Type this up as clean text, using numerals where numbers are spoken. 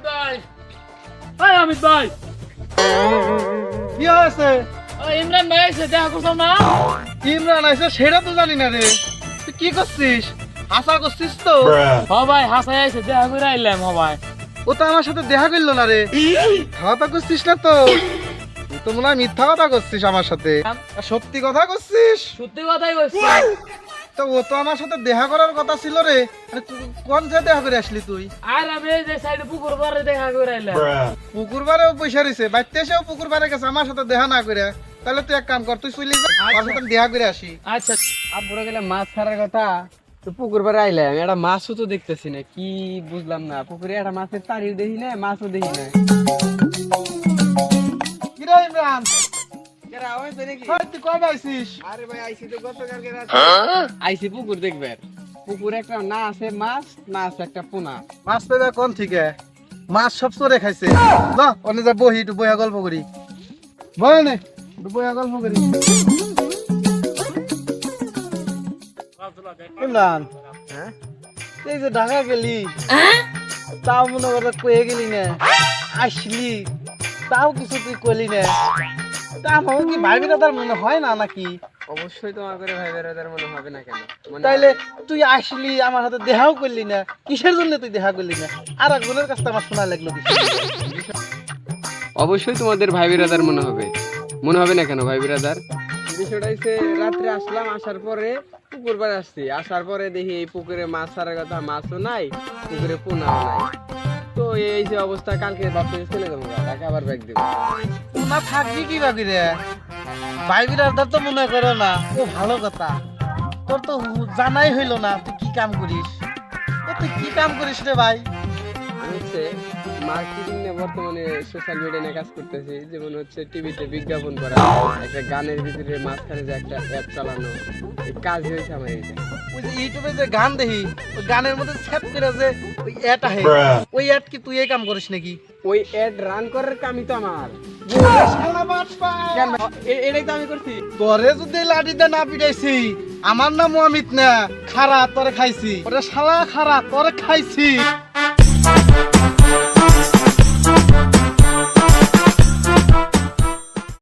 ভাই এই অমিত ভাই কি হয়েছে? ইমরান ভাই এসে দেখা করছো না? ইমরান আইছে সেটা তো জানি না রে। তুই কি করছিস? আশা করছিস তো? হ ভাই হাসাই এসে দেখা করে আইলাম ভাই। ও তো আমার সাথে দেখা করলো না রে। কথা করছিস না তো? তুই তো মনে হয় মিথ্যা কথা করছিস আমার সাথে। আর সত্যি কথা করছিস? সত্যি কথাই বলছি। তো ও তো আমার সাথে দেখা করার কথা ছিল রে। আরে কোন জায়গায় দেখা করে আসলি তুই? আর আমি এই যে সাইডে পুকুর পাড়ে দেখা করে আইলাম। পুকুর পাড়েও পয়সা রয়েছে, বাইতে এসেও পুকুর পাড়ে গেছে আমার সাথে দেখা না করে। তাহলে তুই এক কাম কর, তুই চলে যা, আমার সাথে দেখা করে আসি। আচ্ছা আব্বুরা গেলে মাছ ছাড়ার কথা তো পুকুর পাড়ে আইলাম, একটা মাছও তো দেখতেছি না, কি বুঝলাম না। পুকুরে একটা মাছের তাড়িও দেখি না, মাছও দেখি না। কি রে ইমরান? হয় তুই কবে আইছিস? আরে ভাই আইছি তো গতকালকে রাতে। আইছি পুকুর দেখবার। পুকুরে একটা না আছে মাছ, না আছে একটা পোনা। মাছ পেয়ে কোন থেকে? মাছ সব চোরে খাইছে। না অন্য যা বহি, একটু বইয়া গল্প করি। বয় নে, একটু বইয়া গল্প করি। ইমরান, হ্যাঁ এই যে ঢাকা গেলি, তাও মনে করে কয়ে গেলি না, আসলি তাও কিছু তুই কইলি না। তা আমার কি ভাই বিরাদার মনে হয় না নাকি? অবশ্যই তোমার করে ভাই বেড়াদার মনে হবে না কেন? তাইলে তুই আসলি আমার হাতে দেখাও করলি না, কিসের জন্য তুই দেখা করলি না? আর একজনের কাছে আমার শোনা লাগলো অবশ্যই তোমাদের ভাই বিরাদার মনে হবে। মনে হবে না কেন ভাই বিরাদার? বিষয়টা হচ্ছে রাত্রে আসলাম, আসার পরে পুকুর পাড়ে আসছি, আসার পরে দেখি এই পুকুরে মাছ ছাড়ার কথা, মাছও নাই, পুকুরে পোনাও নাই। তো এই যে অবস্থা, কালকে ভাবতে চলে যাবো ঢাকা, আবার ব্যাগ দেবো। না থাকবি কি বাকি রে? ভাই বিরাদার তো মনে করো না, ও ভালো কথা। তোর তো জানাই হইলো না তুই কি কাম করিস। তুই কি কাম করিস রে ভাই? আমি হচ্ছে মার্কেটিং নিয়ে বর্তমানে সোশ্যাল মিডিয়া নিয়ে কাজ করতেছি। যেমন হচ্ছে টিভিতে বিজ্ঞাপন করা, একটা গানের ভিতরে মাঝখানে যে একটা অ্যাড চালানো, এই কাজ হয়েছে আমার এইটা। ওই যে ইউটিউবে যে গান দেখি, ওই গানের মধ্যে সেট করে যে ওই অ্যাড আহে, ওই অ্যাড কি তুই এই কাম করিস নাকি? ওই অ্যাড রান করার কামই তো আমার। কেন? এটাই তো আমি করছি। তোরে যদি লাঠিতে না পিটাইছি, আমার নাম অমিত না, খারা তোরে খাইছি। ওরে শালা খারা তোরে খাইছি।